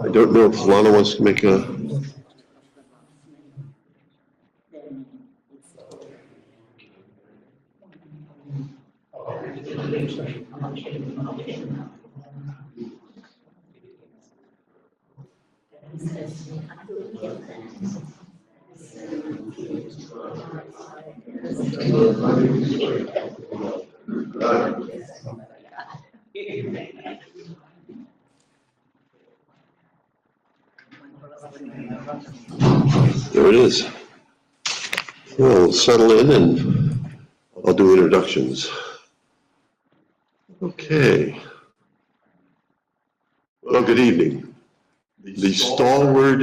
I don't know if Lana wants to make a. There it is. We'll settle in and I'll do introductions. Okay. Well, good evening. The stalwart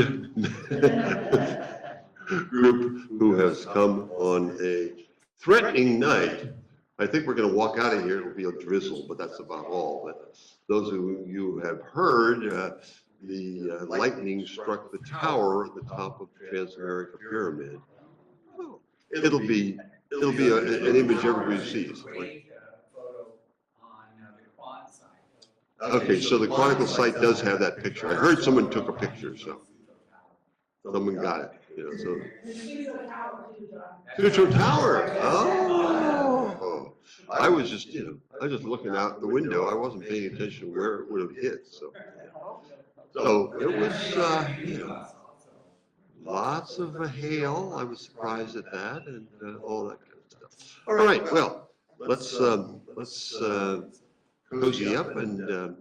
group who has come on a threatening night. I think we're going to walk out of here. It'll be a drizzle, but that's about all. But those of you who have heard, the lightning struck the tower at the top of Transamerica Pyramid. Oh, it'll be an image everybody sees. Okay, so the Chronicle site does have that picture. I heard someone took a picture, so someone got it. You know, so Studio Tower. Oh, I was just, I was just looking out the window. I wasn't paying attention where it would have hit. So it was, lots of hail. I was surprised at that, and all that kind of stuff. All right, well, let's cozy up and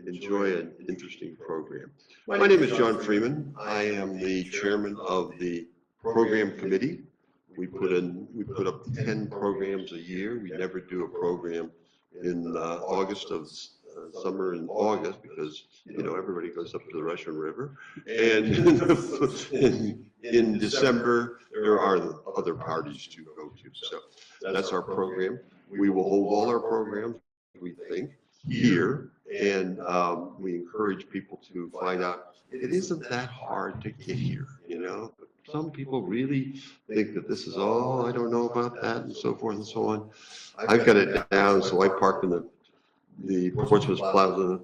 enjoy an interesting program. My name is John Freeman. I am the chairman of the program committee. We put up 10 programs a year. We never do a program in August of summer in August because everybody goes up to the Russian River, and in December there are other parties to go to. So that's our program. We will hold all our programs, we think, here, and we encourage people to find out it isn't that hard to get here. Some people really think that this is, I don't know about that, and so forth and so on. I've got it down, so I park in the Portsmouth Plaza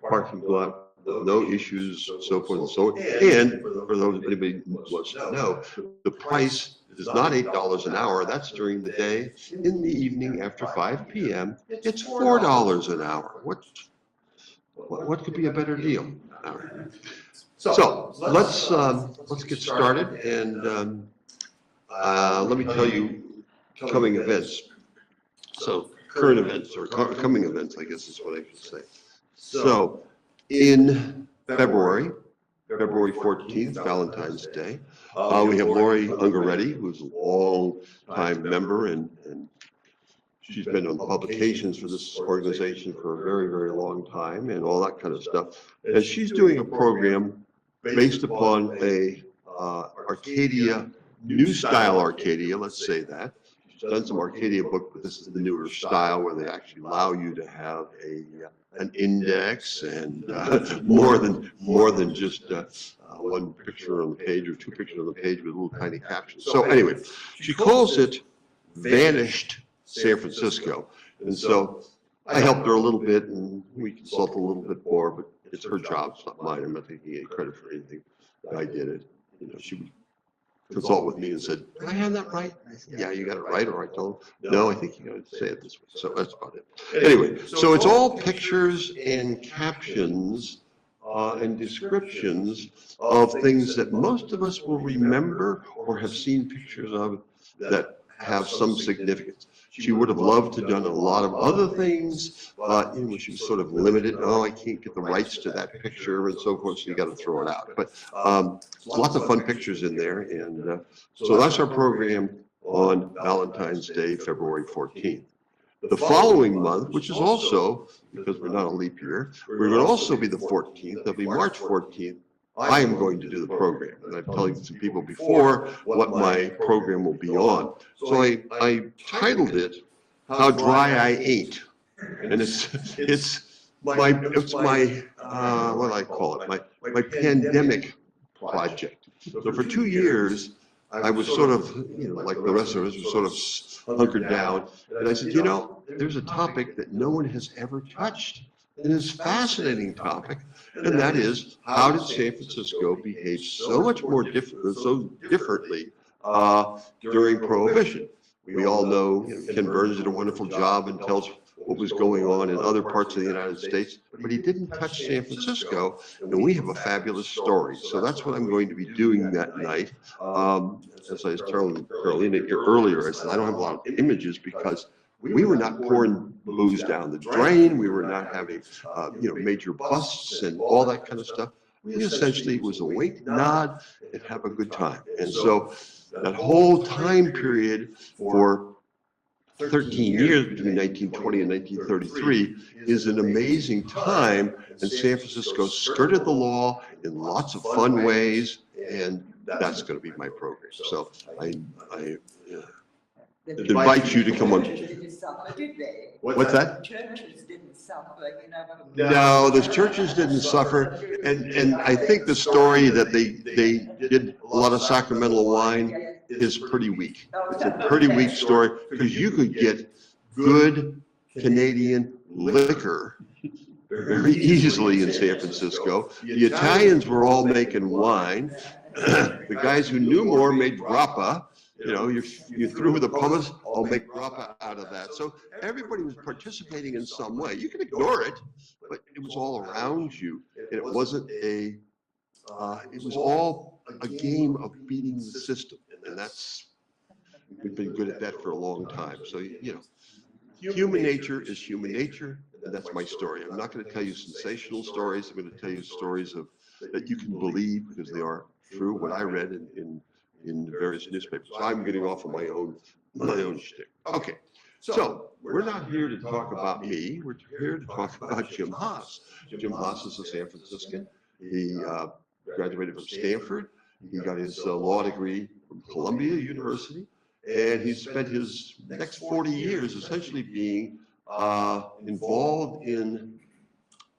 parking lot, no issues, so forth and so on. And for those anybody wants to know, the price is not $8 an hour. That's during the day. In the evening after 5 p.m., it's $4 an hour. What could be a better deal? All right. So let's get started, and let me tell you coming events. So current events, or coming events, I guess is what I should say. So in February 14th, Valentine's Day, we have Lori Ungaretti, who's a long-time member, and she's been on publications for this organization for a very, very long time, and all that kind of stuff. And she's doing a program based upon a Arcadia, new style Arcadia, let's say that. She's done some Arcadia book, but this is the newer style where they actually allow you to have an index and more than just one picture on the page or two pictures on the page with little tiny captions. So anyway, she calls it Vanished San Francisco. And so I helped her a little bit, and we consult a little bit more, but it's her job, it's not mine. I'm not taking any credit for anything. I did it. She would consult with me and said, "Do I have that right?" I said, "Yeah, you got it right." Or I told them, "No, I think you got to say it this way." So that's about it. Anyway, so it's all pictures and captions and descriptions of things that most of us will remember or have seen pictures of that have some significance. She would have loved to have done a lot of other things, but she was sort of limited. Oh, I can't get the rights to that picture and so forth, so you got to throw it out. But lots of fun pictures in there, and so that's our program on Valentine's Day, February 14th. The following month, which is also, because we're not a leap year, we're going to also be the 14th. That'll be March 14th. I am going to do the program, and I'm telling some people before what my program will be on. So I titled it "How Dry I Ate," and it's my what do I call it? My pandemic project. So for 2 years, I was sort of, like the rest of us, was sort of hunkered down, and I said, there's a topic that no one has ever touched, in this fascinating topic, and that is, how did San Francisco behave so much more differently during Prohibition? We all know, Ken Burns did a wonderful job and tells what was going on in other parts of the United States, but he didn't touch San Francisco, and we have a fabulous story. So that's what I'm going to be doing that night. As I was telling Carolina earlier, I said, I don't have a lot of images because we were not pouring booze down the drain. We were not having, major busts and all that kind of stuff. We essentially, it was a wink, nod, and have a good time. And so that whole time period for 13 years between 1920 and 1933 is an amazing time, and San Francisco skirted the law in lots of fun ways, and that's going to be my program. So I invite you to come on. What's that? Churches didn't suffer, No, the churches didn't suffer, and I think the story that they did a lot of sacramental wine is pretty weak. It's a pretty weak story, because you could get good Canadian liquor very easily in San Francisco. The Italians were all making wine. The guys who knew more made grappa. You threw the pumice, I'll make grappa out of that. So everybody was participating in some way. You can ignore it, but it was all around you. And it wasn't it was all a game of beating the system. And we've been good at that for a long time. So, human nature is human nature, and that's my story. I'm not going to tell you sensational stories. I'm going to tell you stories that you can believe because they are true, what I read in the various newspapers. So I'm getting off of my own shtick. Okay, so we're not here to talk about me. We're here to talk about Jim Haas. Jim Haas is a San Franciscan. He graduated from Stanford. He got his law degree from Columbia University, and he spent his next 40 years essentially being involved in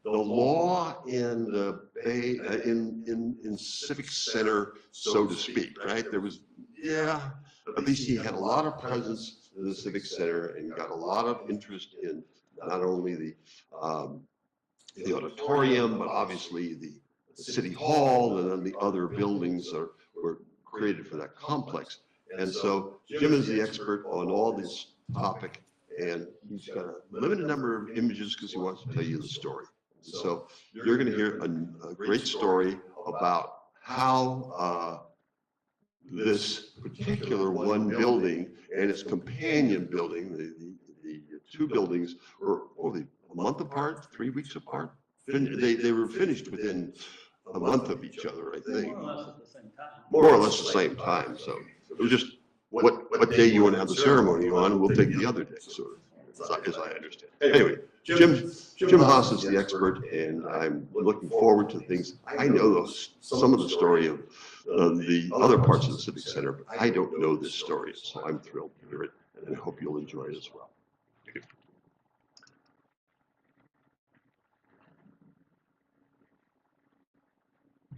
the law in the Bay, in Civic Center, so to speak, right? There was, at least he had a lot of presence in the Civic Center and got a lot of interest in not only the auditorium, but obviously the City Hall, and then the other buildings that were created for that complex. And so Jim is the expert on all this topic, and he's got a limited number of images because he wants to tell you the story. So you're going to hear a great story about how this particular one building and its companion building, the two buildings were only a month apart, 3 weeks apart. They were finished within a month of each other, I think. More or less the same time. So it was just what day you want to have the ceremony on, and we'll take the other day, sort of, as I understand. Anyway, Jim Haas is the expert, and I'm looking forward to things. I know some of the story of the other parts of the Civic Center, but I don't know this story, so I'm thrilled to hear it, and I hope you'll enjoy it as well.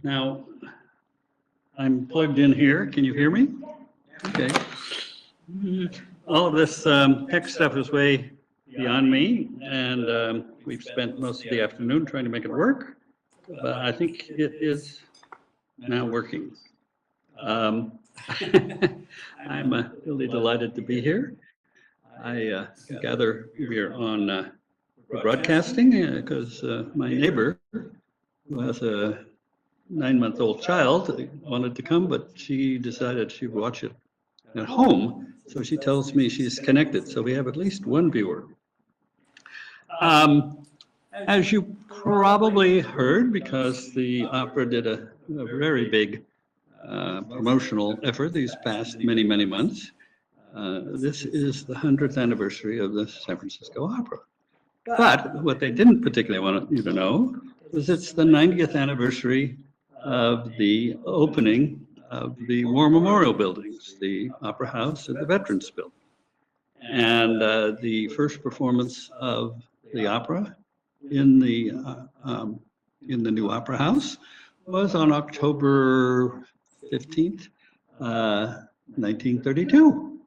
Now, I'm plugged in here. Can you hear me? Okay. All of this tech stuff is way beyond me, and we've spent most of the afternoon trying to make it work, but I think it is now working. I'm really delighted to be here. I gather we're on broadcasting because my neighbor, who has a 9-month-old child, wanted to come, but she decided she'd watch it at home. So she tells me she's connected. So we have at least one viewer. As you probably heard, because the opera did a very big promotional effort these past many, many months, this is the 100th anniversary of the San Francisco Opera. But what they didn't particularly want you to know is it's the 90th anniversary of the opening of the War Memorial Buildings, the Opera House and the Veterans Building. And the first performance of the opera in the new Opera House was on October 15th, 1932.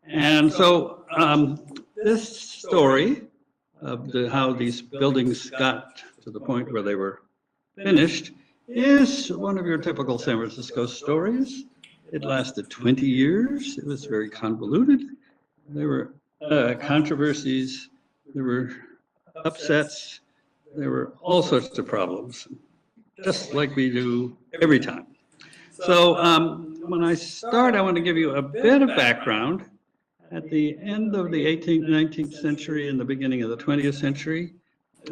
And so this story of how these buildings got to the point where they were finished is one of your typical San Francisco stories. It lasted 20 years. It was very convoluted. There were controversies, there were upsets, there were all sorts of problems, just like we do every time. So when I start, I want to give you a bit of background. At the end of the 18th, 19th century and the beginning of the 20th century,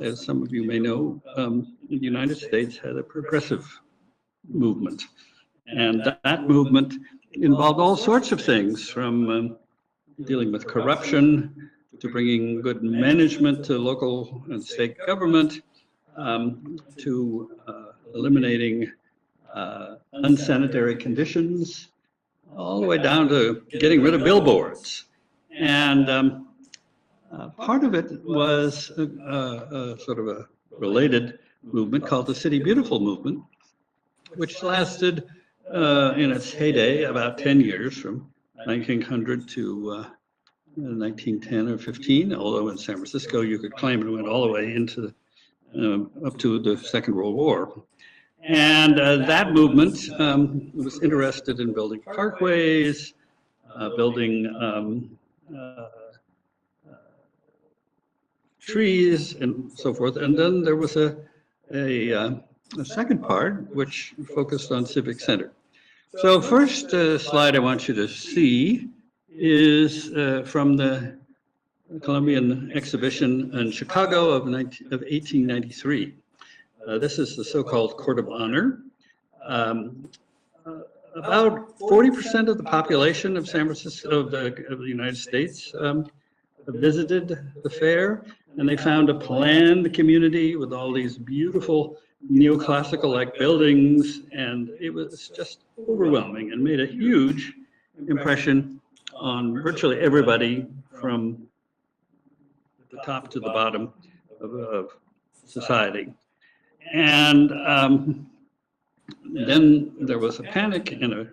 as some of you may know, the United States had a progressive movement. And that movement involved all sorts of things, from dealing with corruption to bringing good management to local and state government, to eliminating unsanitary conditions, all the way down to getting rid of billboards. And part of it was sort of a related movement called the City Beautiful movement, which lasted in its heyday about 10 years, from 1900 to 1910 or 15, although in San Francisco you could claim it went all the way into up to the Second World War. And that movement was interested in building parkways, building trees and so forth. And then there was a second part which focused on Civic Center. So first slide I want you to see is from the Columbian exhibition in Chicago of 1893. This is the so-called Court of Honor. About 40% of the population of San Francisco, of the United States, visited the fair, and they found a planned community with all these beautiful neoclassical-like buildings, and it was just overwhelming and made a huge impression on virtually everybody from the top to the bottom of society. And then there was a panic and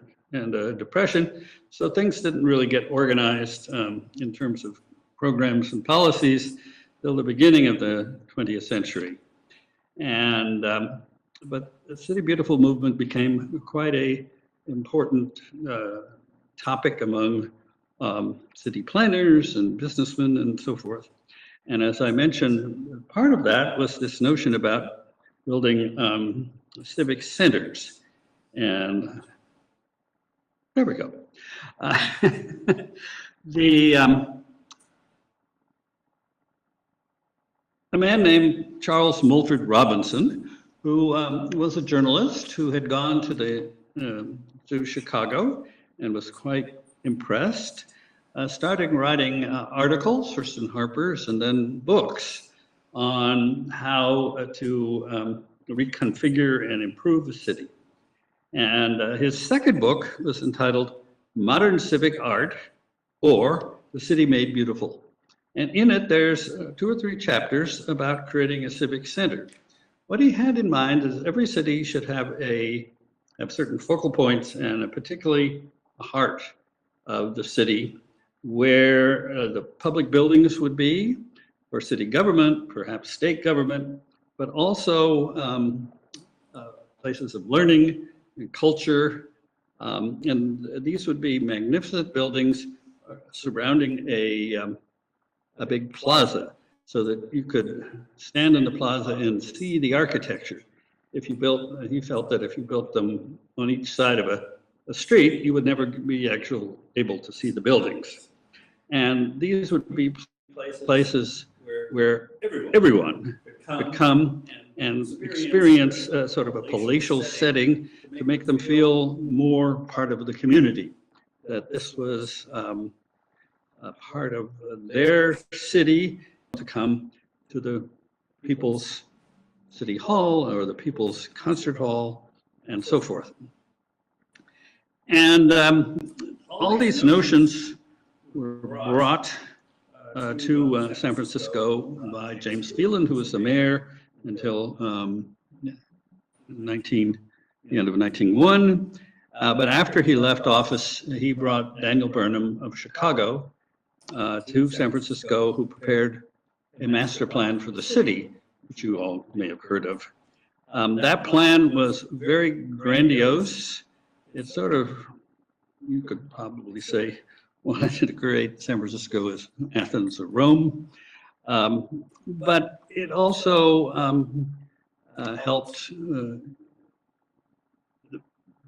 a depression, so things didn't really get organized in terms of programs and policies till the beginning of the 20th century. And but the City Beautiful movement became quite a important topic among city planners and businessmen and so forth. And as I mentioned, part of that was this notion about building civic centers. And there we go. A man named Charles Mulford Robinson, who was a journalist who had gone to Chicago and was quite impressed, started writing articles, first in Harper's and then books, on how to reconfigure and improve the city. And his second book was entitled Modern Civic Art, or The City Made Beautiful. And in it, there's 2 or 3 chapters about creating a civic center. What he had in mind is every city should have certain focal points and particularly a heart of the city where the public buildings would be, or city government, perhaps state government, but also places of learning and culture. And these would be magnificent buildings surrounding a big plaza, so that you could stand in the plaza and see the architecture. If you built, he felt that if you built them on each side of a street, you would never be actually able to see the buildings. And these would be places where everyone could come and experience sort of a palatial setting to make them feel more part of the community, that this was a part of their city, to come to the People's City Hall or the People's Concert Hall and so forth. And all these notions were brought to San Francisco by James Phelan, who was the mayor until the end of 1901. But after he left office, he brought Daniel Burnham of Chicago to San Francisco, who prepared a master plan for the city, which you all may have heard of. That plan was very grandiose. It sort of, you could probably say, wanted to create San Francisco as Athens or Rome. But it also helped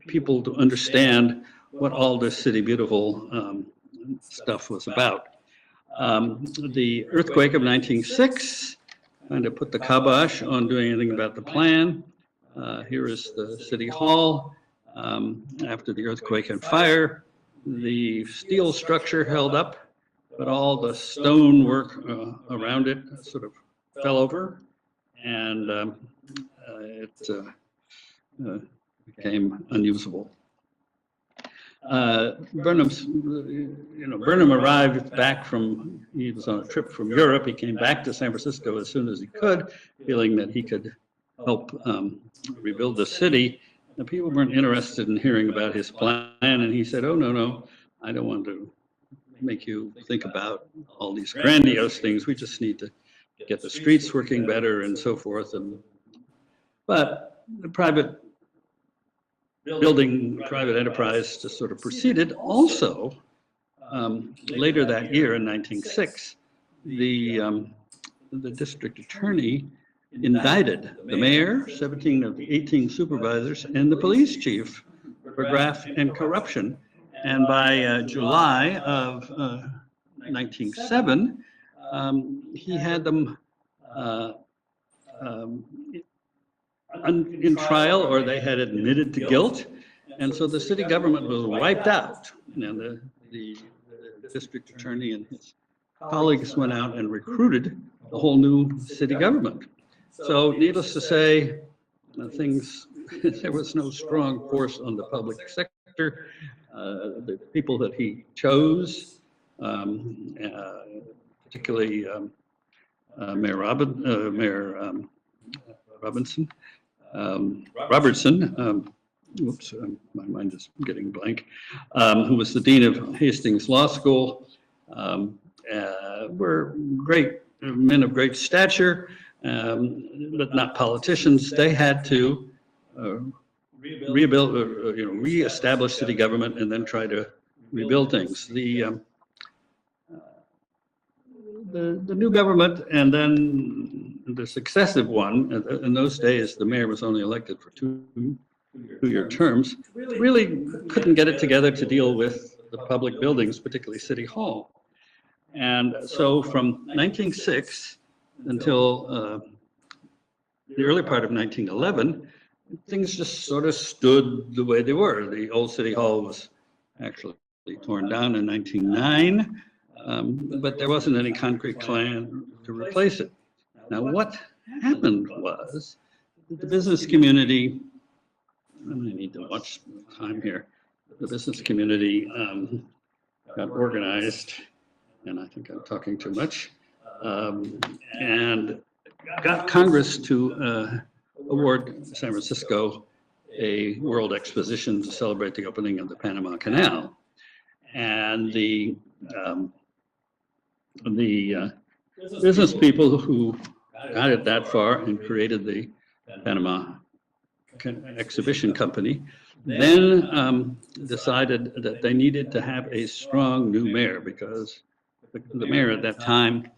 people to understand what all this City Beautiful stuff was about. The earthquake of 1906 kind of put the kibosh on doing anything about the plan. Here is the City Hall. After the earthquake and fire, the steel structure held up, but all the stone work around it sort of fell over, and it became unusable. Burnham arrived back from, he was on a trip from Europe. He came back to San Francisco as soon as he could, feeling that he could help rebuild the city. The people weren't interested in hearing about his plan, and he said, "Oh, no, I don't want to make you think about all these grandiose things. We just need to get the streets working better and so forth." But the private building, private enterprise just sort of proceeded. Also, later that year in 1906, the district attorney indicted the mayor, 17 of the 18 supervisors, and the police chief for graft and corruption. And by July of 1907, he had them in trial, or they had admitted to guilt. And so the city government was wiped out. And the district attorney and his colleagues went out and recruited a whole new city government. So needless to say, there was no strong force on the public sector. The people that he chose, particularly Mayor Robertson, my mind is getting blank, who was the dean of Hastings Law School, were great men of great stature, but not politicians. They had to reestablish city government and then try to rebuild things. The new government and then the successive one, in those days, the mayor was only elected for two-year terms, really couldn't get it together to deal with the public buildings, particularly City Hall. And so from 1906 until the early part of 1911, things just sort of stood the way they were. The old City Hall was actually torn down in 1909, but there wasn't any concrete plan to replace it. Now, what happened was that the business community, I need to watch time here, the business community got organized, and I think I'm talking too much, and got Congress to award San Francisco a world exposition to celebrate the opening of the Panama Canal. And the business people who got it that far and created the Panama Exhibition Company then decided that they needed to have a strong new mayor, because the mayor at that time,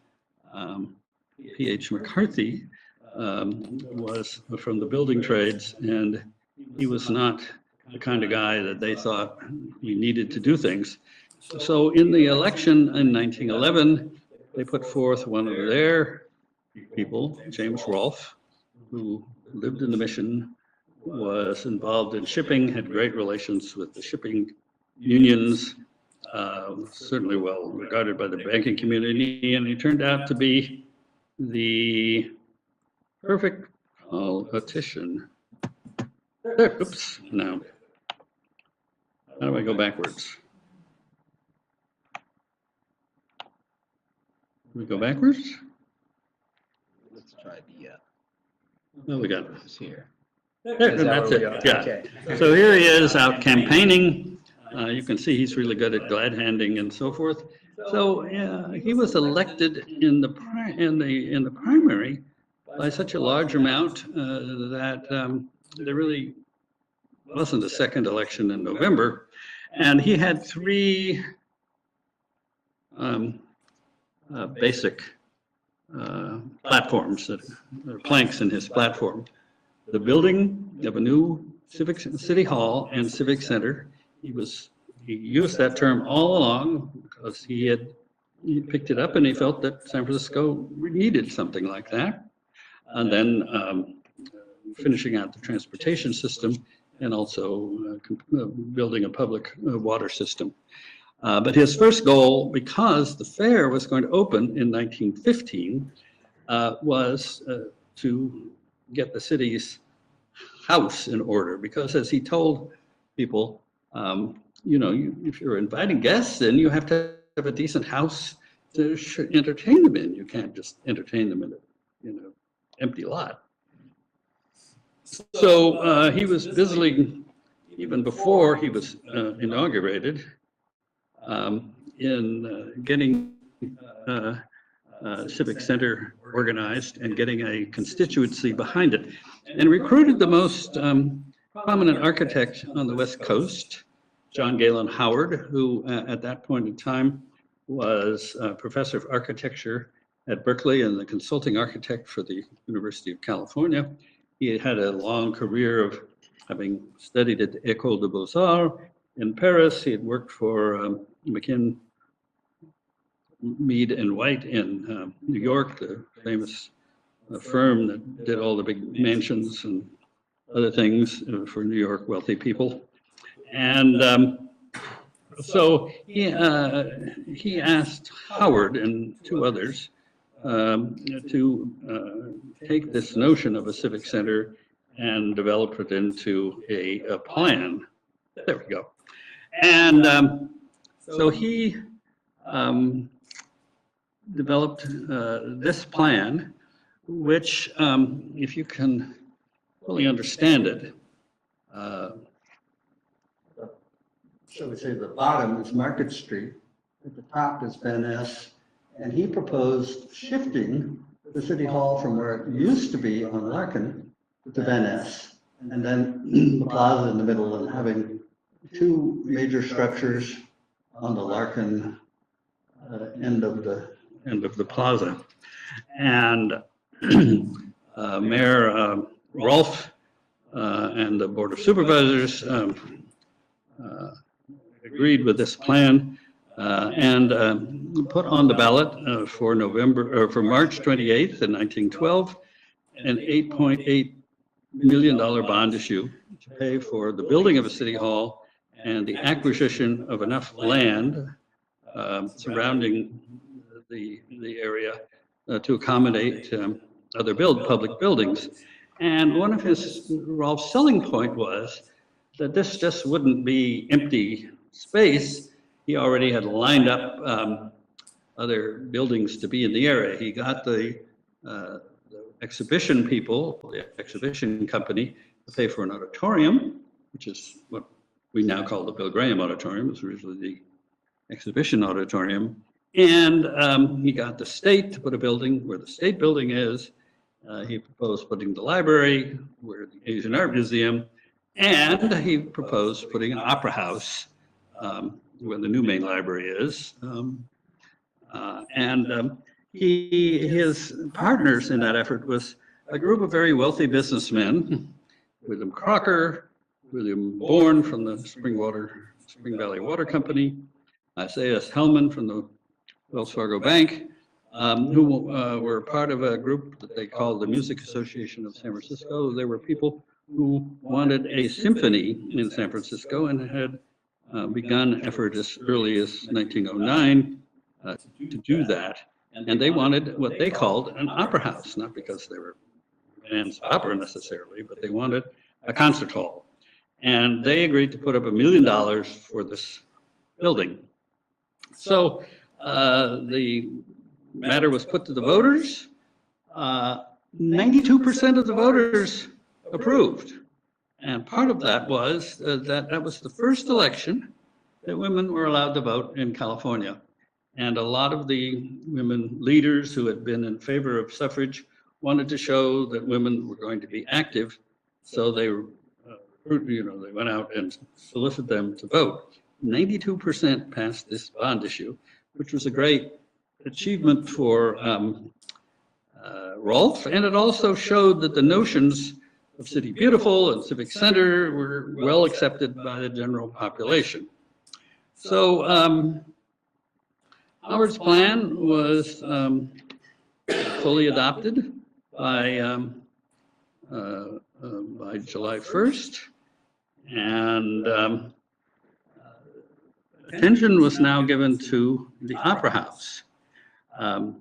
P.H. McCarthy, was from the building trades, and he was not the kind of guy that they thought we needed to do things. So in the election in 1911, they put forth one of their people, James Rolfe, who lived in the Mission, was involved in shipping, had great relations with the shipping unions, certainly well regarded by the banking community, and he turned out to be the perfect politician. Oops, now, how do I go backwards? We go backwards? Let's try the. No, we got this here. That's it. Yeah. Okay. So here he is out campaigning. You can see he's really good at glad handing and so forth. So he was elected in the primary by such a large amount that there really wasn't a second election in November, and he had three basic platforms, planks in his platform. The building of a new city hall and civic center. He used that term all along because he picked it up and he felt that San Francisco needed something like that. And then finishing out the transportation system and also building a public water system. But his first goal, because the fair was going to open in 1915, was to get the city's house in order. Because as he told people, if you're inviting guests, then you have to have a decent house to entertain them in. You can't just entertain them in an empty lot. So he was busily, even before he was inaugurated, in getting Civic Center organized and getting a constituency behind it, and recruited the most prominent architect on the West Coast, John Galen Howard, who at that point in time was a professor of architecture at Berkeley and the consulting architect for the University of California. He had a long career of having studied at the École des Beaux-Arts in Paris. He had worked for McKin, Mead and White in New York, the famous firm that did all the big mansions and other things for New York wealthy people. And so he asked Howard and two others to take this notion of a civic center and develop it into a plan. There we go. And so he developed this plan, which, if you can fully understand it, shall we say the bottom is Market Street, at the top is Van Ness, and he proposed shifting the city hall from where it used to be on Larkin to Van Ness, and then the plaza in the middle, and having two major structures on the Larkin end of the plaza. And Mayor Rolfe and the Board of Supervisors agreed with this plan and put on the ballot for March 28th in 1912, an $8.8 million bond issue to pay for the building of a city hall and the acquisition of enough land surrounding the area to accommodate other public buildings. And one of Rolfe's selling point was that this just wouldn't be empty space. He already had lined up other buildings to be in the area. He got the exhibition people, the exhibition company, to pay for an auditorium, which is what we now call the Bill Graham Auditorium. It was originally the exhibition auditorium. And he got the state to put a building where the state building is. He proposed putting the library where the Asian Art Museum, and he proposed putting an opera house where the new main library is. His partners in that effort was a group of very wealthy businessmen, William Crocker, William Bourne from the Spring Valley Water Company, Isaiah Hellman from the Wells Fargo Bank, who were part of a group that they called the Music Association of San Francisco. They were people who wanted a symphony in San Francisco and had begun effort as early as 1909 to do that. And they wanted what they called an opera house, not because they were fans of opera necessarily, but they wanted a concert hall. And they agreed to put up $1 million for this building. So the matter was put to the voters. 92% of the voters approved. And part of that was that was the first election that women were allowed to vote in California. And a lot of the women leaders who had been in favor of suffrage wanted to show that women were going to be active. So they, they went out and solicited them to vote. 92% passed this bond issue, which was a great achievement for Rolfe. And it also showed that the notions of City Beautiful and Civic Center were well accepted by the general population. So Howard's plan was fully adopted by July 1st, and attention was now given to the Opera House. The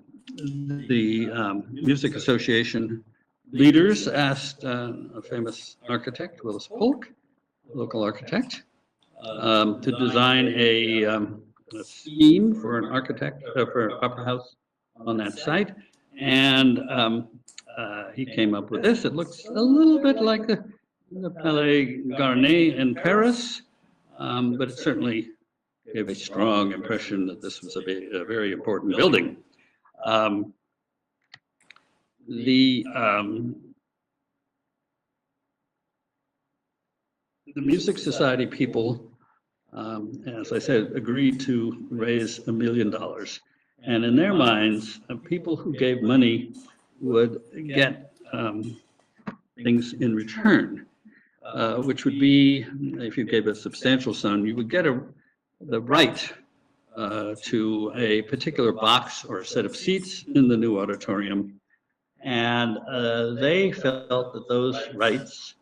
Music Association leaders asked a famous architect, Willis Polk, a local architect, to design a scheme for an architect for an opera house on that site, and he came up with this. It looks a little bit like the Palais Garnier in Paris, but it certainly gave a strong impression that this was a very important building. The Music Society people, as I said, agreed to raise $1 million. And in their minds, people who gave money would get things in return, which would be, if you gave a substantial sum, you would get the right to a particular box or a set of seats in the new auditorium. And they felt that those rights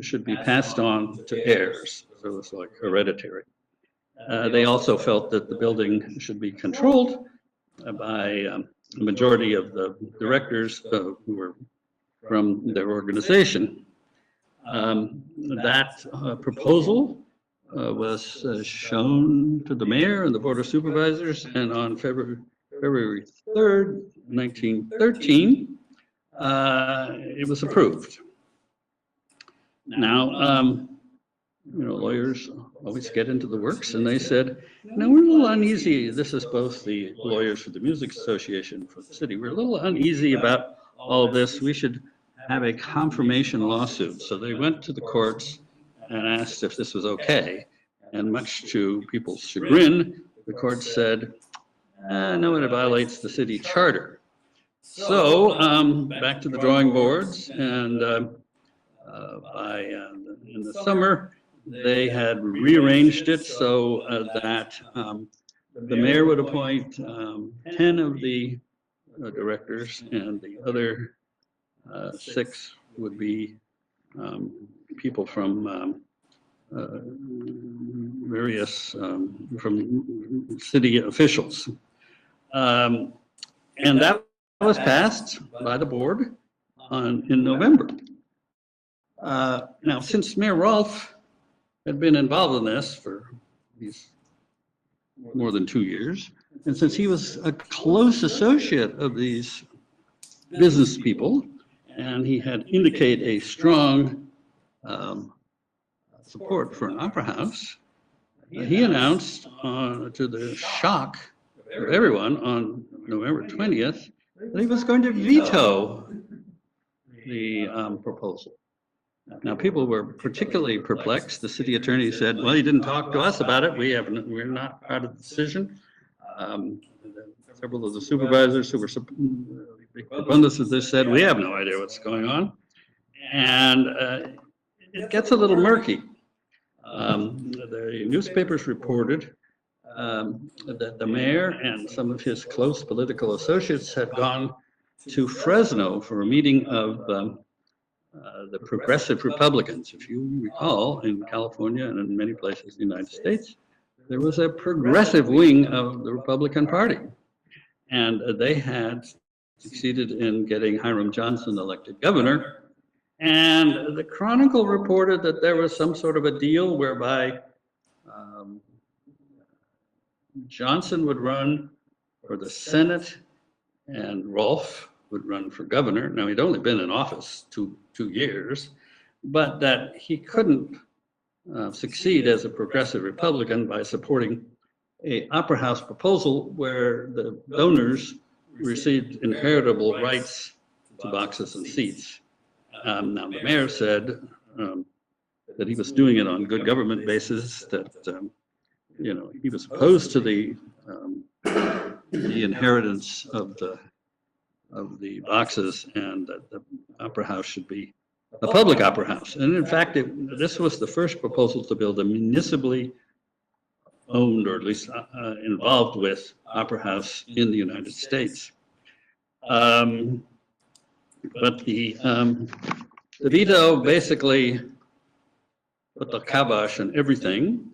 should be passed on to heirs. So it was like hereditary. They also felt that the building should be controlled by the majority of the directors who were from their organization. That proposal was shown to the mayor and the board of supervisors, and on February 3rd, 1913, it was approved. Now, lawyers always get into the works, and they said, no, we're a little uneasy. This is both the lawyers for the Music Association for the city. We're a little uneasy about all of this. We should have a confirmation lawsuit. So they went to the courts and asked if this was okay. And much to people's chagrin, the court said, no, it violates the city charter. So back to the drawing boards, and in the summer, they had rearranged it so that the mayor would appoint 10 of the directors, and the other 6 would be people from various from city officials. And that was passed by the board in November. Now, since Mayor Rolfe had been involved in this for these more than 2 years, and since he was a close associate of these business people, and he had indicated a strong support for an opera house, he announced, to the shock of everyone, on November 20th, that he was going to veto the proposal. Now, people were particularly perplexed. The city attorney said, well, he didn't talk to us about it. We're not part of the decision. Several of the supervisors who were big proponents of this said, we have no idea what's going on. And it gets a little murky. The newspapers reported that the mayor and some of his close political associates had gone to Fresno for a meeting of the progressive Republicans. If you recall, in California and in many places in the United States, there was a progressive wing of the Republican Party. And they had succeeded in getting Hiram Johnson elected governor. And the Chronicle reported that there was some sort of a deal whereby Johnson would run for the Senate and Rolfe would run for governor. Now, he'd only been in office two years, but that he couldn't succeed as a progressive Republican by supporting a opera house proposal where the donors received inheritable rights to boxes and seats. Now, the mayor said that he was doing it on good government basis, that he was opposed to the inheritance of the boxes, and that the opera house should be a public opera house. And in fact, this was the first proposal to build a municipally owned, or at least involved with, opera house in the United States. But the veto basically put the kibosh on everything.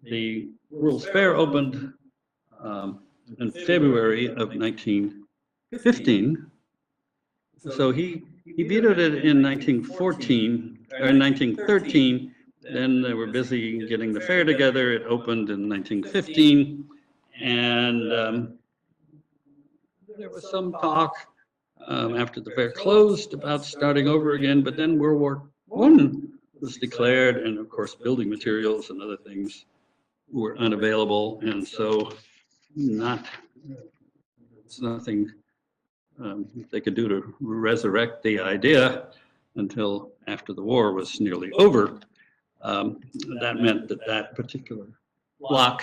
The World's Fair opened in February of 1915. So he vetoed it in 1914 or in 1913. Then they were busy getting the fair together. It opened in 1915, and there was some talk after the fair closed about starting over again. But then World War I was declared, and of course, building materials and other things were unavailable, and so it's nothing they could do to resurrect the idea until after the war was nearly over. That meant that particular block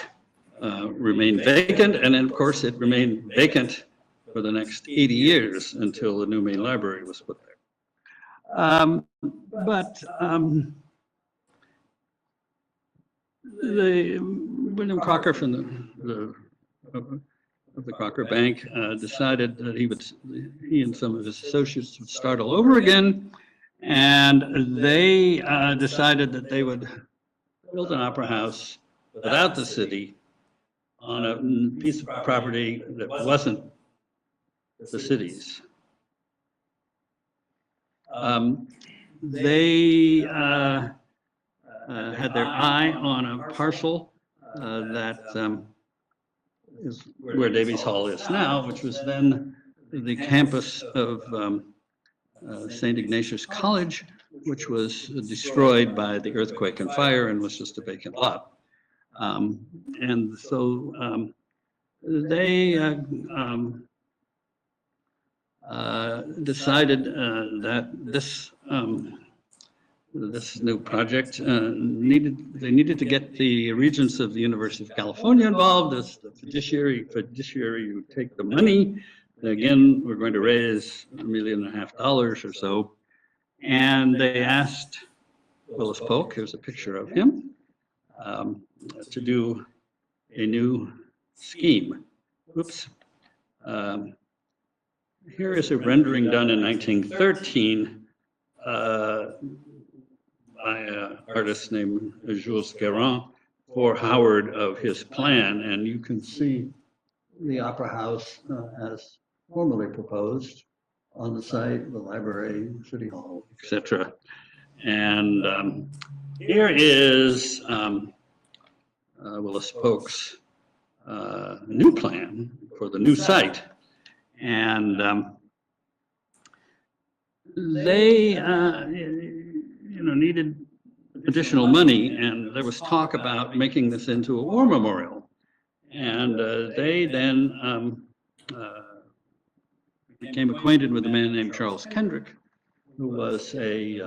remained vacant, and then of course it remained vacant for the next 80 years until the new main library was put there. William Crocker from the Crocker Bank decided that he and some of his associates would start all over again, and they decided that they would build an opera house without the city on a piece of property that wasn't the city's. They had their eye on a parcel that is where Davies Hall is now, which was then the campus of St. Ignatius College, which was destroyed by the earthquake and fire and was just a vacant lot. And so they decided that this new project needed to get the regents of the University of California involved as the fiduciary who take the money. Again, we're going to raise $1.5 million or so. And they asked Willis Polk, here's a picture of him, to do a new scheme. Oops. Here is a rendering done in 1913 by an artist named Jules Guérin for Howard of his plan. And you can see the Opera House as formally proposed on the site, the library, City Hall, etc. And here is Willis Polk's new plan for the new site. And they needed additional money, and there was talk about making this into a war memorial. And they then became acquainted with a man named Charles Kendrick, who was a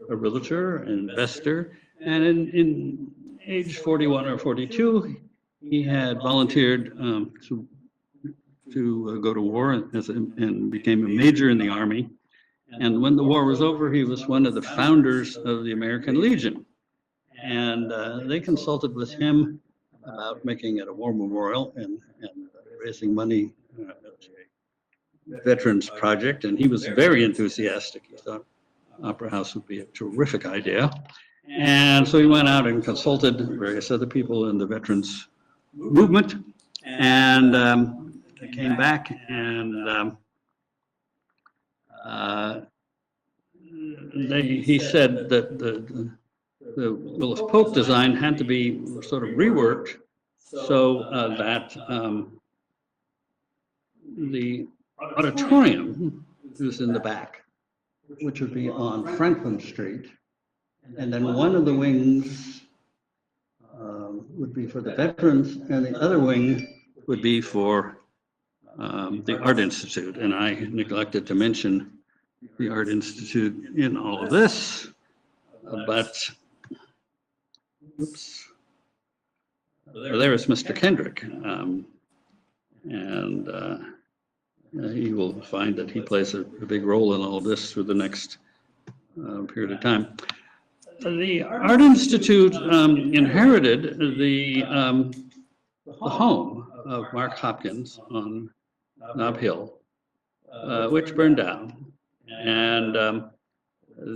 realtor, investor, and in age 41 or 42, he had volunteered to go to war and became a major in the Army. And when the war was over, he was one of the founders of the American Legion. And they consulted with him about making it a war memorial and raising money as a veterans project. And he was very enthusiastic. He thought Opera House would be a terrific idea. And so he went out and consulted various other people in the veterans movement. And they came back, and he said that the Willis Polk design had to be sort of reworked so that the auditorium is in the back, which would be on Franklin Street, and then one of the wings would be for the veterans, and the other wing would be for the Art Institute. And I neglected to mention the Art Institute in all of this, but, oops. There is Mr. Kendrick, and he will find that he plays a big role in all of this through the next period of time. The Art Institute inherited the home of Mark Hopkins on Nob Hill, which burned down. And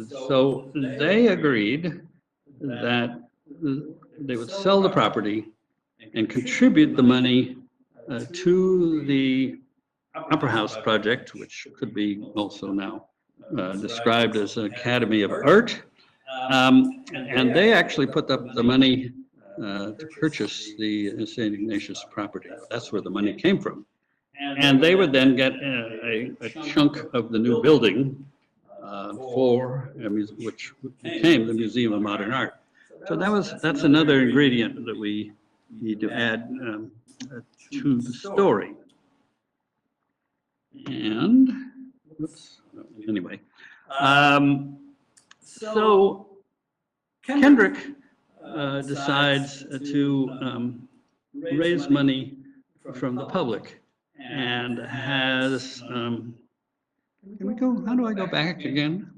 so they agreed that they would sell the property and contribute the money to the Upper House project, which could be also now described as an Academy of Art. And they actually put up the money to purchase the St. Ignatius property. That's where the money came from. And they would then get a chunk of the new building which became the Museum of Modern Art. So that's another ingredient that we need to add to the story. And, oops, anyway. So Kendrick decides to raise money from the public and has, can we go, how do I go back again?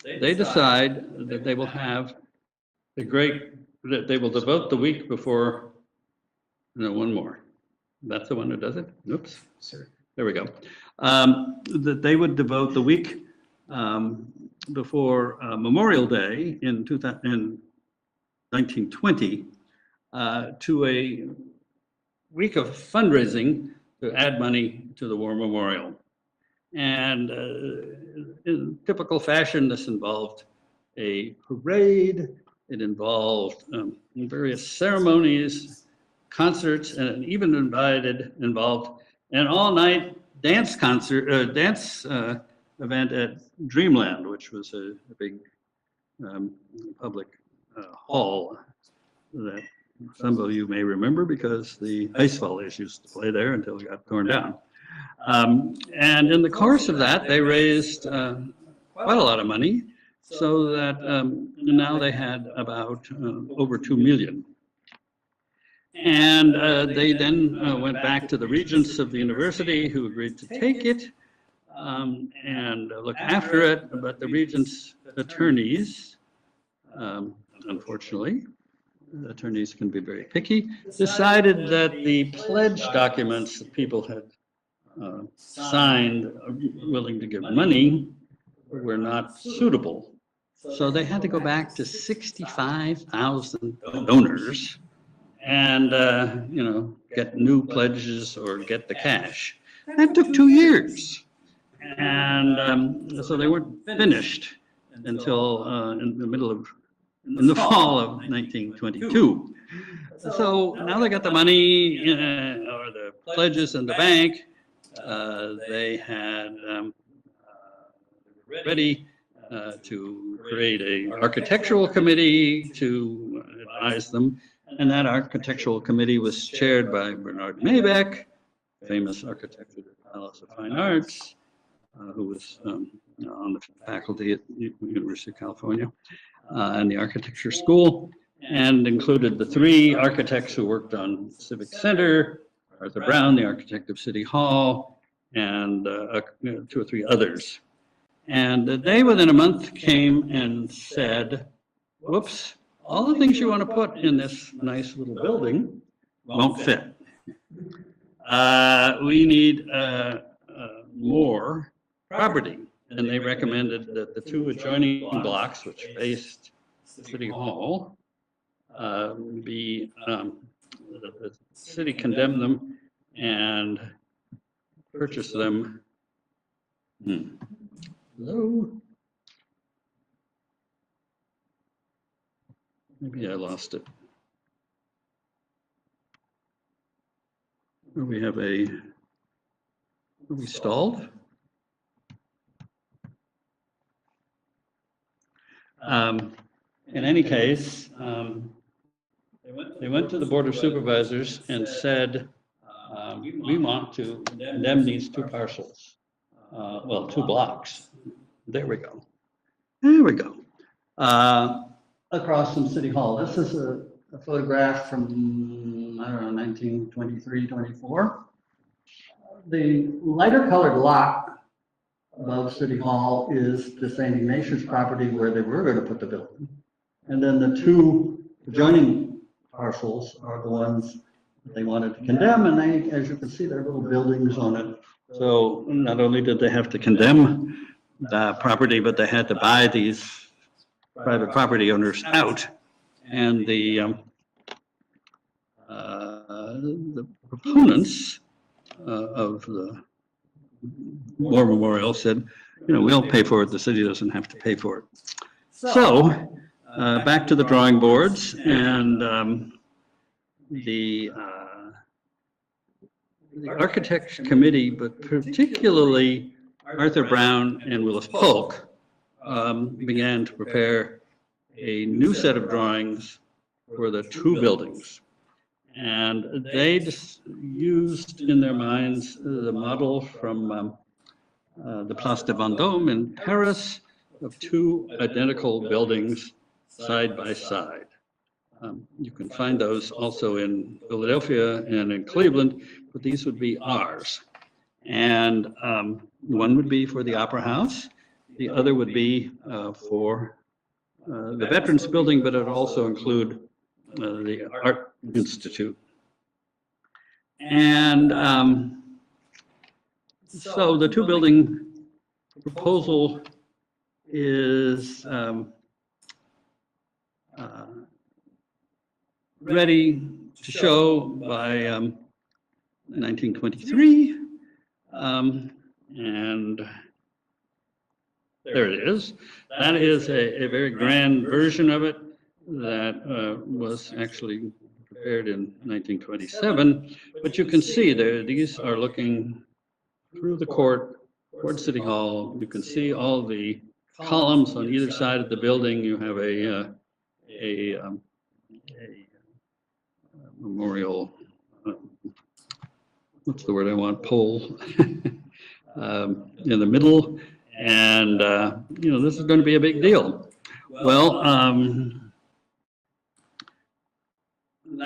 They decide that they will have that they will devote the week before, no, one more. That's the one who does it? Oops, there we go. That they would devote the week before Memorial Day in 1920 to a week of fundraising to add money to the War Memorial. And in typical fashion, this involved a parade. It involved various ceremonies, concerts, and even involved an all-night dance concert, dance event at Dreamland, which was a big public hall that some of you may remember because the ice volleys used to play there until it got torn down. And in the course of that, they raised quite a lot of money, so that now they had about over 2 million. And they then went back to the regents of the university who agreed to take it and look after it, but the regents' attorneys, unfortunately, attorneys can be very picky, decided that the pledge documents that people had signed willing to give money were not suitable. So they had to go back to 65,000 donors and, get new pledges or get the cash. That took 2 years. And so they weren't finished until in the fall of 1922. So now they got the money or the pledges in the bank. They had ready to create an architectural committee to advise them. And that architectural committee was chaired by Bernard Maybeck, famous architect of the Palace of Fine Arts, who was on the faculty at the University of California and the architecture school, and included the 3 architects who worked on Civic Center, Arthur Brown, the architect of City Hall, and 2 or 3 others. And they, within a month, came and said, whoops, all the things you want to put in this nice little building won't fit. We need more property. And they recommended that the 2 adjoining blocks, which faced City Hall, the city condemned them and purchased them. Hello? Maybe I lost it. We have are we stalled? in any case, they went to the Board of Supervisors and said, we want to condemn these two parcels, well, 2 blocks. There we go. There we go. Across from City Hall. This is a photograph from, I don't know, 1923, 24. The lighter colored lot above City Hall is the St. Ignatius property where they were going to put the building. And then the 2 adjoining parcels are the ones that they wanted to condemn, and they, as you can see, there are little buildings on it. So not only did they have to condemn the property, but they had to buy these private property owners out. And the proponents of the War Memorial said, you know, we'll pay for it, the city doesn't have to pay for it. So back to the drawing boards, and the architecture committee, but particularly Arthur Brown and Willis Polk, began to prepare a new set of drawings for the 2 buildings. And they just used in their minds the model from the Place de Vendôme in Paris of 2 identical buildings side by side. You can find those also in Philadelphia and in Cleveland, but these would be ours. And one would be for the Opera House. The other would be for the Veterans Building, but it would also include the Art Institute. And so the 2 building proposal is ready to show by 1923. And there it is. That is a very grand version of it that was actually prepared in 1927. But you can see there, these are looking through the court toward City Hall. You can see all the columns on either side of the building. You have a memorial, what's the word I want, pole in the middle. And, you know, this is going to be a big deal. Well,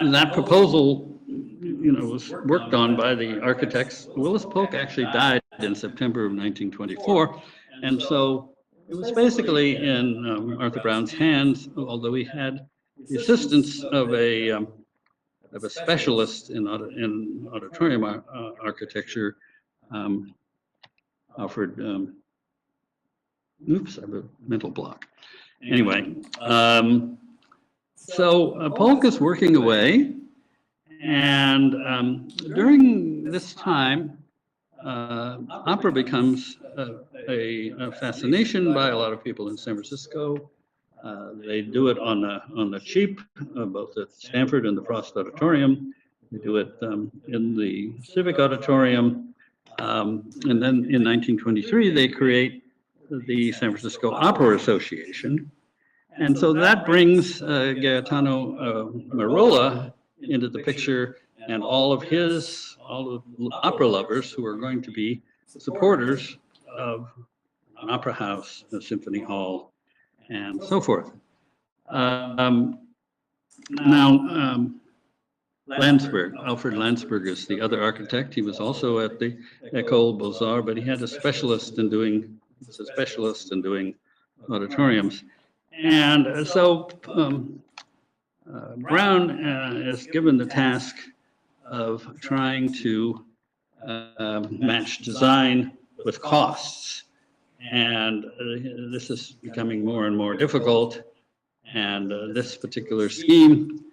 that proposal, you know, was worked on by the architects. Willis Polk actually died in September of 1924. And so it was basically in Arthur Brown's hands, although he had the assistance of a specialist in auditorium architecture, Alfred, oops, I have a mental block. Anyway, so Polk is working away, and during this time, opera becomes a fascination by a lot of people in San Francisco. They do it on the cheap, both at Stanford and the Frost Auditorium. They do it in the Civic Auditorium. And then in 1923, they create the San Francisco Opera Association. And so that brings Gaetano Merola into the picture, and all of opera lovers who are going to be supporters of an opera house, a symphony hall, and so forth. Alfred Landsberg is the other architect. He was also at the École Beaux-Arts, but he had a specialist in doing auditoriums. And so Brown is given the task of trying to match design with costs. And this is becoming more and more difficult. And this particular scheme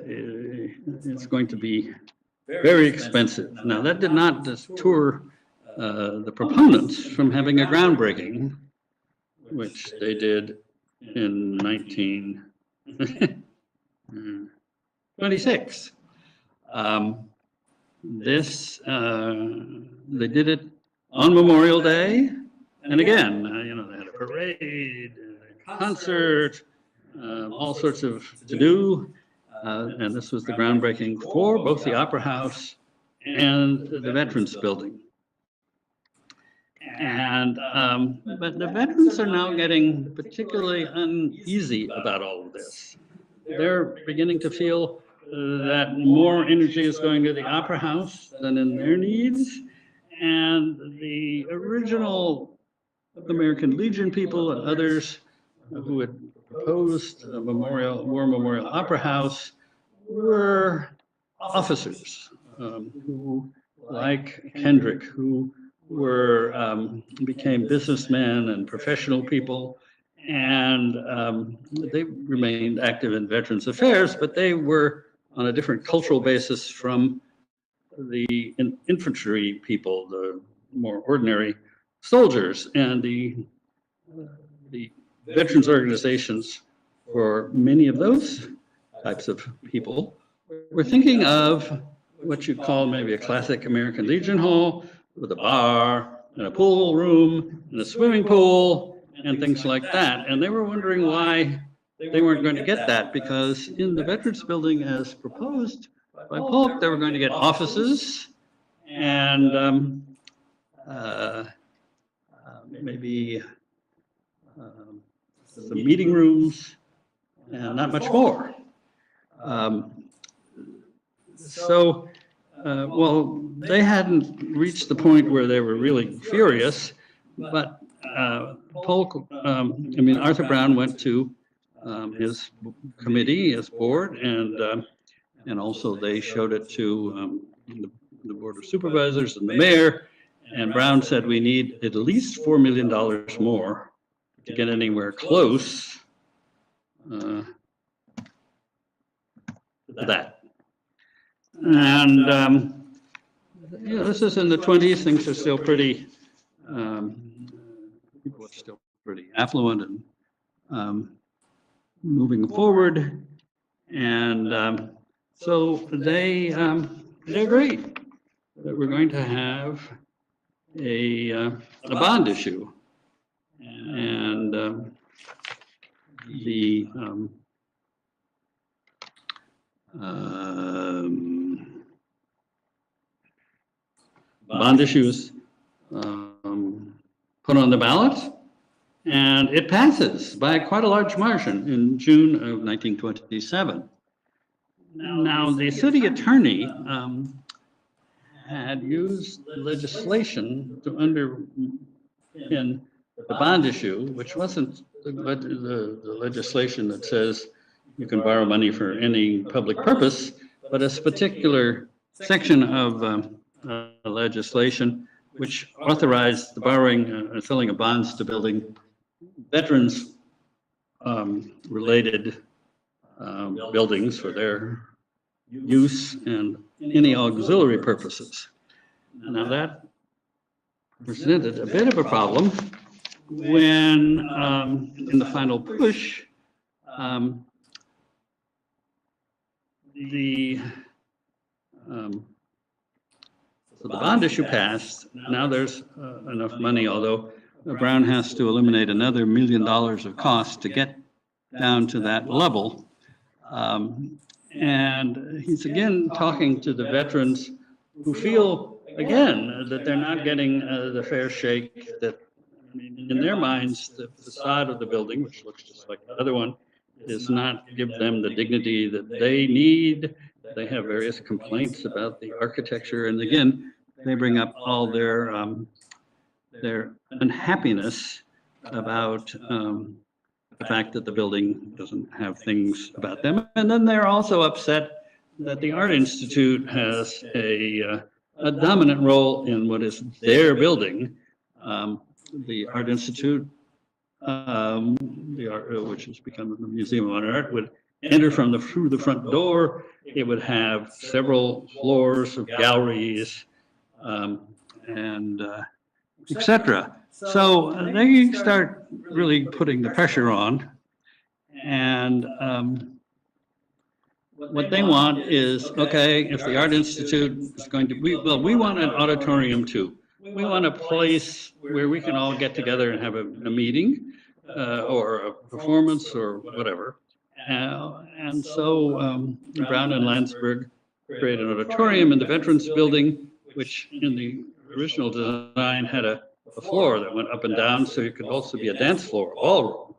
is going to be very expensive. Now, that did not deter the proponents from having a groundbreaking, which they did in 1926. They did it on Memorial Day, and again, you know, they had parade, concert, all sorts of to-do. And this was the groundbreaking for both the Opera House and the Veterans Building. And, but the veterans are now getting particularly uneasy about all of this. They're beginning to feel that more energy is going to the Opera House than in their needs. And the original American Legion people and others who had proposed a war memorial opera house were officers who, like Kendrick, who were became businessmen and professional people, and they remained active in Veterans Affairs, but they were on a different cultural basis from the infantry people, the more ordinary soldiers, and the veterans organizations for many of those types of people were thinking of what you'd call maybe a classic American Legion hall with a bar and a pool room and a swimming pool and things like that. And they were wondering why they weren't going to get that, because in the Veterans Building as proposed by Polk, they were going to get offices and maybe some meeting rooms and not much more. Well, they hadn't reached the point where they were really furious, but Polk, Arthur Brown went to his committee, his board, and also they showed it to the Board of Supervisors and the mayor, and Brown said we need at least $4 million more to get anywhere close to that. And this is in the 20s. Things are still pretty, people are still pretty affluent and moving forward. And so they agreed that we're going to have a bond issue. And the bond issues put on the ballot, and it passes by quite a large margin in June of 1927. Now, the city attorney had used legislation to underpin the bond issue, which wasn't the legislation that says you can borrow money for any public purpose, but a particular section of legislation which authorized the borrowing and selling of bonds to building veterans related buildings for their use and any auxiliary purposes. Now that presented a bit of a problem when in the final push so the bond issue passed. Now there's enough money, although Brown has to eliminate another $1 million of costs to get down to that level. And he's again talking to the veterans who feel, again, that they're not getting the fair shake, that in their minds, the facade of the building, which looks just like the other one, does not give them the dignity that they need. They have various complaints about the architecture. And again, they bring up all their unhappiness about the fact that the building doesn't have things about them. And then they're also upset that the Art Institute has a dominant role in what is their building. The Art Institute, which has become the Museum of Modern Art, would enter through the front door. It would have several floors of galleries and etc. So they start really putting the pressure on, and what they want is, okay, if the Art Institute is going to, we want an auditorium too. we want a place where we can all get together and have a meeting or a performance or whatever. And so Brown and Landsberg created an auditorium in the Veterans Building, which in the original design had a floor that went up and down, so it could also be a dance floor, a ballroom.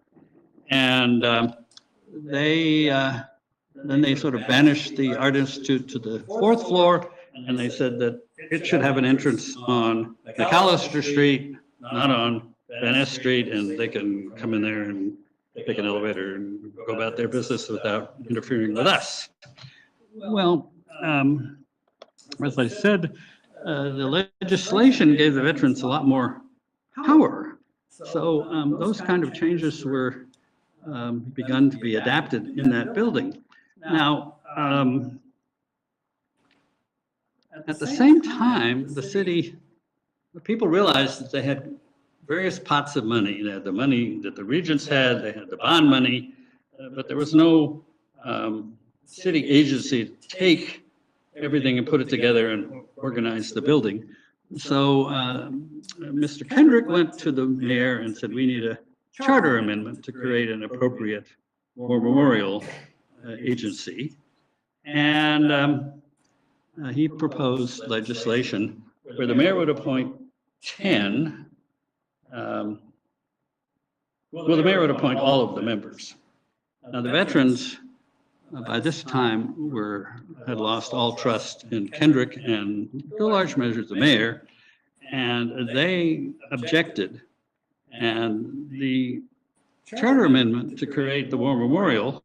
And then they sort of banished the artists to the fourth floor, and they said that it should have an entrance on McAllister Street, not on Van Ness Street, and they can come in there and take an elevator and go about their business without interfering with us. Well, as I said, the legislation gave the veterans a lot more power. So those kind of changes were begun to be adapted in that building. Now, at the same time, the people realized that they had various pots of money. They had the money that the regents had, they had the bond money, but there was no city agency to take everything and put it together and organize the building. So Mr. Kendrick went to the mayor and said, we need a charter amendment to create an appropriate war memorial agency. And he proposed legislation where the mayor would appoint 10. The mayor would appoint all of the members. Now, the veterans by this time had lost all trust in Kendrick and to a large measure the mayor, and they objected. And the charter amendment to create the war memorial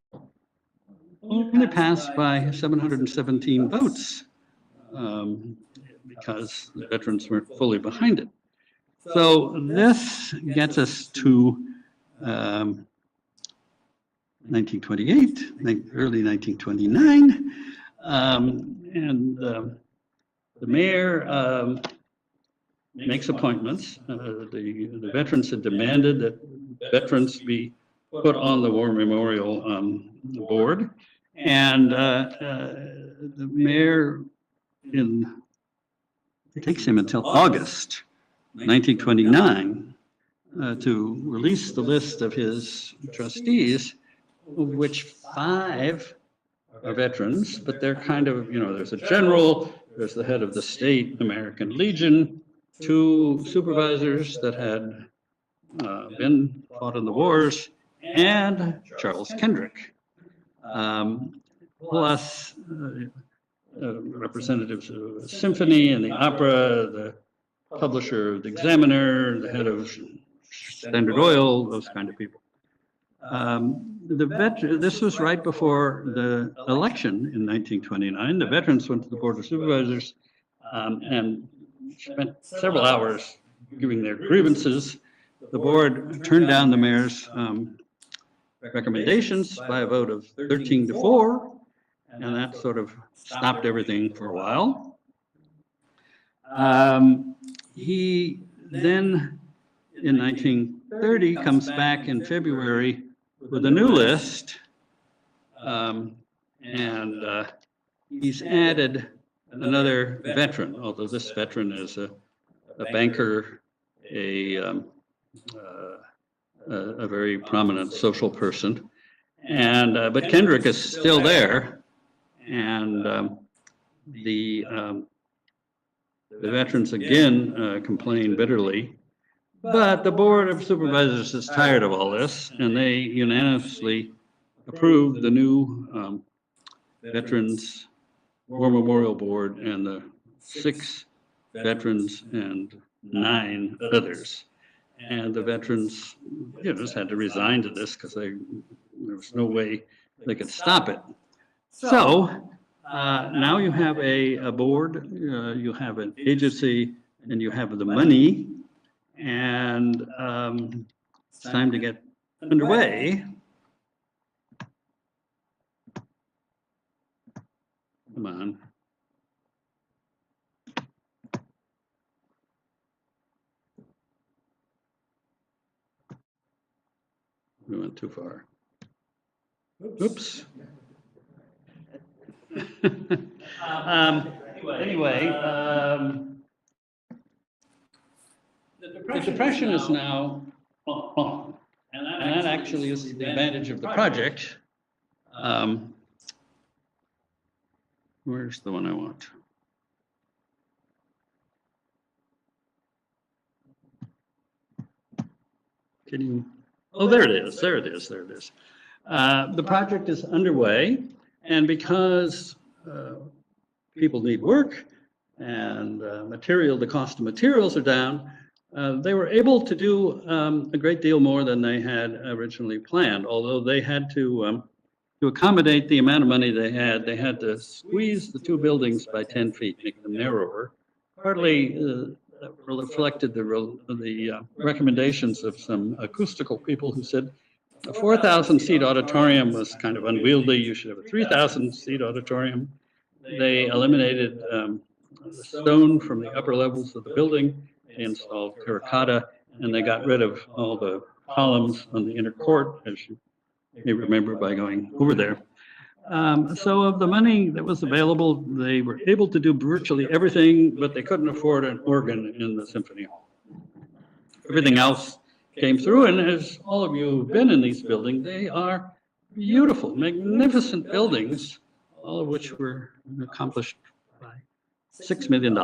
only passed by 717 votes because the veterans weren't fully behind it. So this gets us to 1928, early 1929, and the mayor makes appointments. The veterans had demanded that veterans be put on the war memorial board, and the mayor it takes him until August 1929 to release the list of his trustees, of which 5 are veterans, but they're kind of, there's a general, there's the head of the state American Legion, 2 supervisors that had been fought in the wars, and Charles Kendrick, plus representatives of the symphony and the opera, the publisher of the Examiner, the head of Standard Oil, those kind of people. This was right before the election in 1929. The veterans went to the Board of Supervisors and spent several hours giving their grievances. The board turned down the mayor's recommendations by a vote of 13-4, and that sort of stopped everything for a while. He then, in 1930, comes back in February with a new list, and he's added another veteran, although this veteran is a banker, a very prominent social person, and but Kendrick is still there, and the veterans again complain bitterly. But the Board of Supervisors is tired of all this, and they unanimously approved the new Veterans War Memorial Board and the 6 veterans and 9 others. And the veterans, just had to resign to this because there was no way they could stop it. So now you have a board, you have an agency, and you have the money. And it's time to get underway. Come on. We went too far. Oops. Anyway, the depression is now on, and that actually is the advantage of the project. Where's the one I want? Can you? Oh, there it is. There it is. There it is. The project is underway, and because people need work and the cost of materials are down, they were able to do a great deal more than they had originally planned. Although they had to accommodate the amount of money they had to squeeze the two buildings by 10 feet, make them narrower. Partly reflected the recommendations of some acoustical people who said a 4,000-seat auditorium was kind of unwieldy. You should have a 3,000-seat auditorium. They eliminated the stone from the upper levels of the building. They installed terracotta, and they got rid of all the columns on the inner court, as you may remember by going over there. So of the money that was available, they were able to do virtually everything, but they couldn't afford an organ in the symphony hall. Everything else came through, and as all of you have been in these buildings, they are beautiful, magnificent buildings, all of which were accomplished by $6 million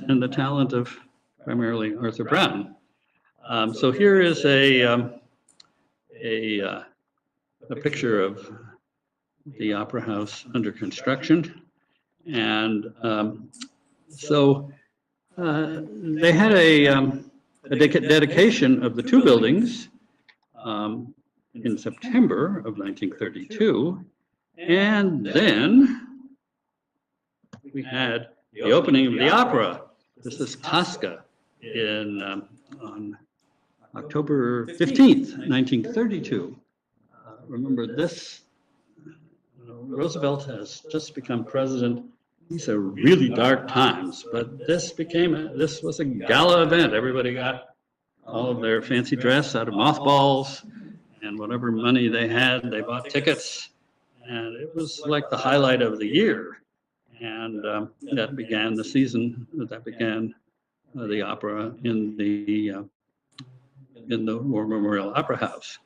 and the talent of primarily Arthur Brown. So here is a picture of the Opera House under construction. And so they had a dedication of the two buildings in September of 1932. And then we had the opening of the opera. This is Tosca on October 15th, 1932. Remember this, Roosevelt has just become president. These are really dark times, but this was a gala event. Everybody got all of their fancy dress out of mothballs, and whatever money they had, they bought tickets, and it was like the highlight of the year. And that began the season, that began the opera in the War Memorial Opera House.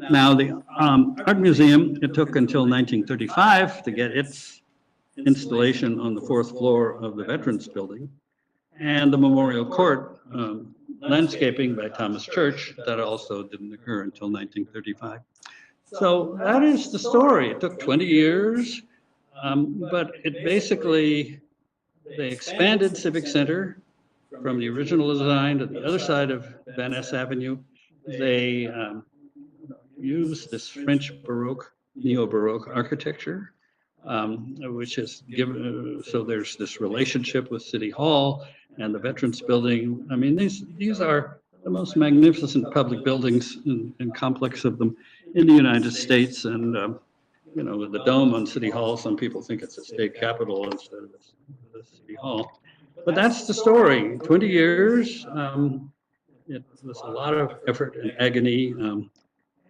Now, the Art Museum, it took until 1935 to get its installation on the fourth floor of the Veterans Building. And the Memorial Court landscaping by Thomas Church, that also didn't occur until 1935. So that is the story. It took 20 years, but it basically, they expanded Civic Center from the original design to the other side of Van Ness Avenue. They used this French Baroque, Neo-Baroque architecture, which is given, so there's this relationship with City Hall and the Veterans Building. I mean, these are the most magnificent public buildings and complex of them in the United States. And, you know, with the dome on City Hall, some people think it's a state capitol instead of the City Hall. But that's the story. 20 years. It was a lot of effort and agony.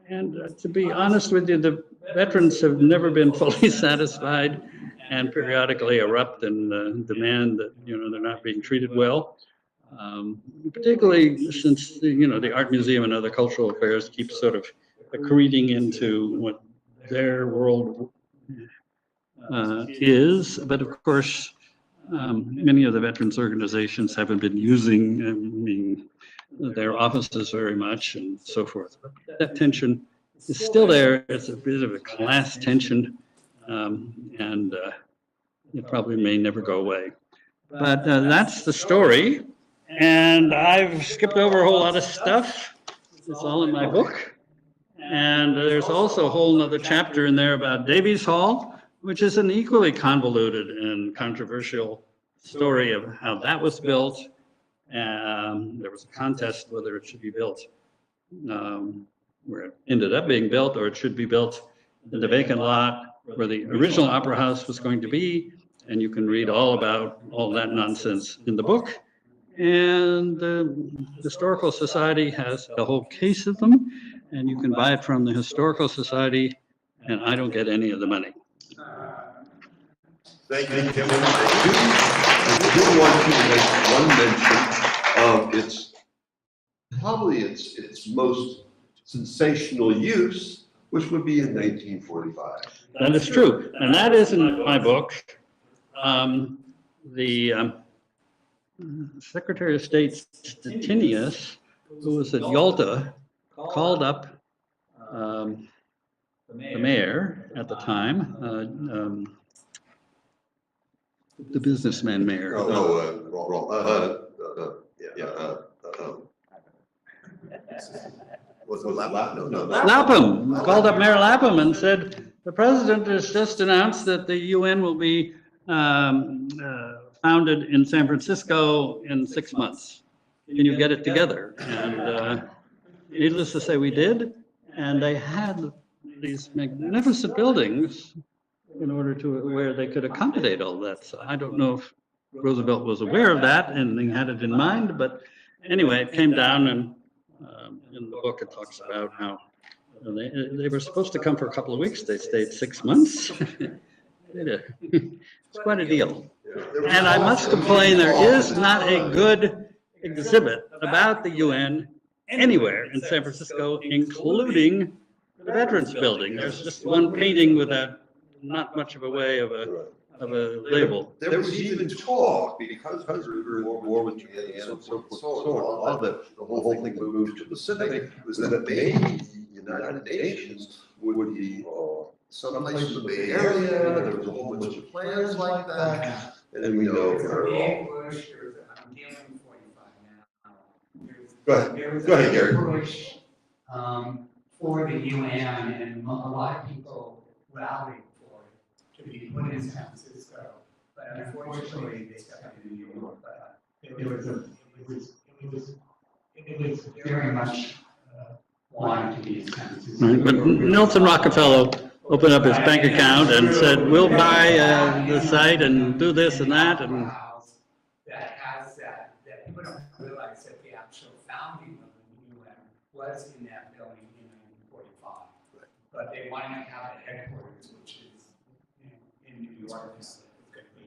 And to be honest with you, the veterans have never been fully satisfied and periodically erupt and demand that, you know, they're not being treated well. Particularly since, you know, the Art Museum and other cultural affairs keep sort of accreting into what their world is. But of course, many of the veterans organizations haven't been using their offices very much and so forth. But that tension is still there. It's a bit of a class tension, and it probably may never go away. But that's the story. And I've skipped over a whole lot of stuff. It's all in my book. And there's also a whole other chapter in there about Davies Hall, which is an equally convoluted and controversial story of how that was built. There was a contest whether it should be built where it ended up being built, or it should be built in the vacant lot where the original Opera House was going to be. And you can read all about all that nonsense in the book. And the Historical Society has a whole case of them, and you can buy it from the Historical Society, and I don't get any of the money. Thank you, Kevin. I do want to make one mention of its probably its most sensational use, which would be in 1945. That is true, and that is in my book. The Secretary of State Stettinius, who was at Yalta, called up the mayor at the time, the businessman mayor. Was Lapham? No. Lapham, called up Mayor Lapham and said, the president has just announced that the UN will be founded in San Francisco in 6 months. Can you get it together? And needless to say, we did. And they had these magnificent buildings in order to where they could accommodate all that. So I don't know if Roosevelt was aware of that and he had it in mind, but anyway, it came down, and in the book it talks about how they were supposed to come for a couple of weeks. They stayed 6 months. It's quite a deal. And I must complain, there is not a good exhibit about the UN anywhere in San Francisco, including the Veterans Building. There's just one painting with not much of a way of a label. There was even talk, because we were in war with Japan and so forth and so on, the whole thing would move to the Pacific, was that maybe the United Nations would be someplace in the Bay Area. There was a whole bunch of plans like that, and we know they're all. I'm dealing with 45 now. Go ahead, Gary. Push for the UN, and a lot of people rallied for it to be put in San Francisco. But unfortunately, they stepped in New York. But it was very much wanted to be in San Francisco. Right, but Nelson Rockefeller opened up his bank account and said, we'll buy the site and do this and that. And that has that people don't realize that the actual founding of the UN was in that building in 1945. Right. But they wanted to have a headquarters, which is in New York.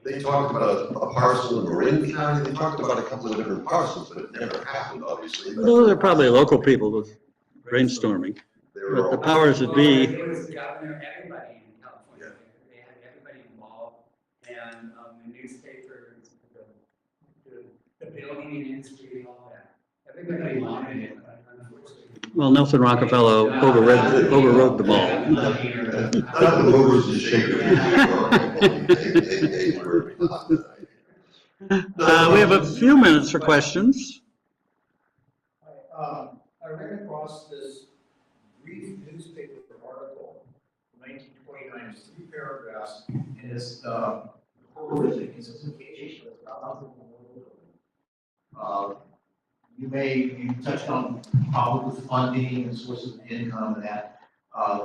They talked about a parcel in Marin County. They talked about a couple of different parcels, but it never happened, obviously. those are probably local people with brainstorming. But the powers that be. It was the governor, everybody in California. Yeah. They had everybody involved, and the newspapers, the building industry, all that. Everybody wanted it, but unfortunately. Well, Nelson Rockefeller overrode them all. Not the movers and shakers. We have a few minutes for questions. I ran across this brief newspaper article from 1929, just 3 paragraphs, and it's horrific in its implication about the world. You touched on problems with funding and sources of income and that.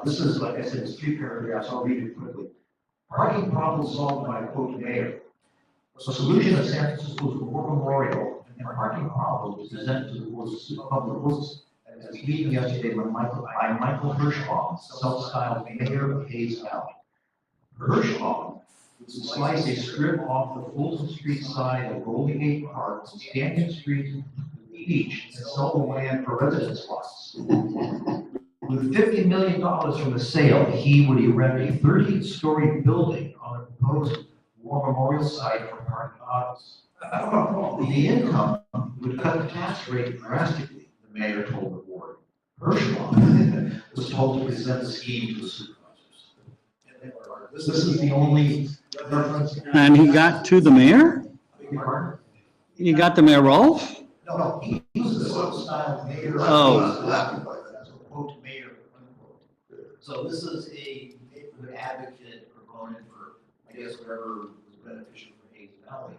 This is, like I said, it's 3 paragraphs. I'll read it quickly. Parking problems solved by, quote, mayor. A solution of San Francisco's War Memorial and parking problems presented to the board's public works as meeting yesterday by Michael Hirschbaum, self-styled mayor of Hayes Valley. Hirschbaum would slice a strip off the Fulton Street side of Golden Gate Park to Canyon Street Beach and sell the land for residence plots. With $50 million from the sale, he would erect a 30-story building on a proposed War Memorial site for parking autos. The income would cut the tax rate drastically, the mayor told the board. Hirschbaum was told to present the scheme to the supervisors. This is the only reference. And he got to the mayor? He got the mayor, Rolf? No, he was the self-styled mayor. Oh. Quote, mayor, unquote. So this is a neighborhood advocate proponent for, I guess, whatever was beneficial for Hayes Valley.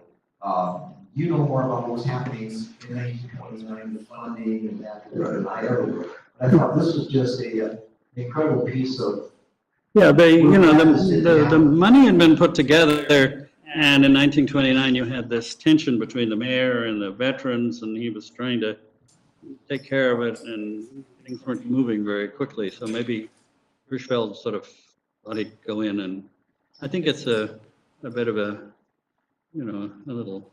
You know more about what was happening in 1929, the funding and that than I ever would. I thought this was just an incredible piece of. Yeah, the money had been put together, and in 1929 you had this tension between the mayor and the veterans, and he was trying to take care of it, and things weren't moving very quickly. So maybe Hirschfeld sort of thought he'd go in, and I think it's a bit of a little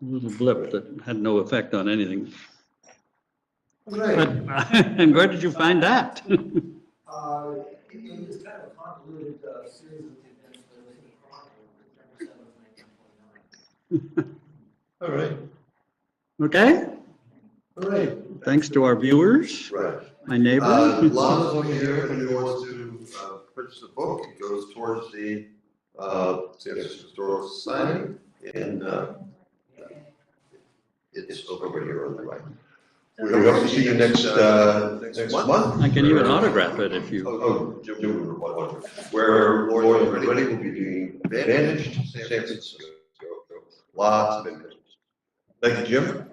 blip that had no effect on anything. But where did you find that? It was kind of a convoluted series of events, but it was in the Chronicle, September 7th, 1929. All right. Okay, All right. thanks to our viewers, Right. my neighbor. Lana's over here, if anyone wants to purchase the book, it goes towards the San Francisco Historical Society, and it's over here on the right. We hope to see you next month. I can even autograph it if you. Oh, June, where Lauren and Rennie will be doing Advantaged San Francisco. Lots of information. Thank you, Jim.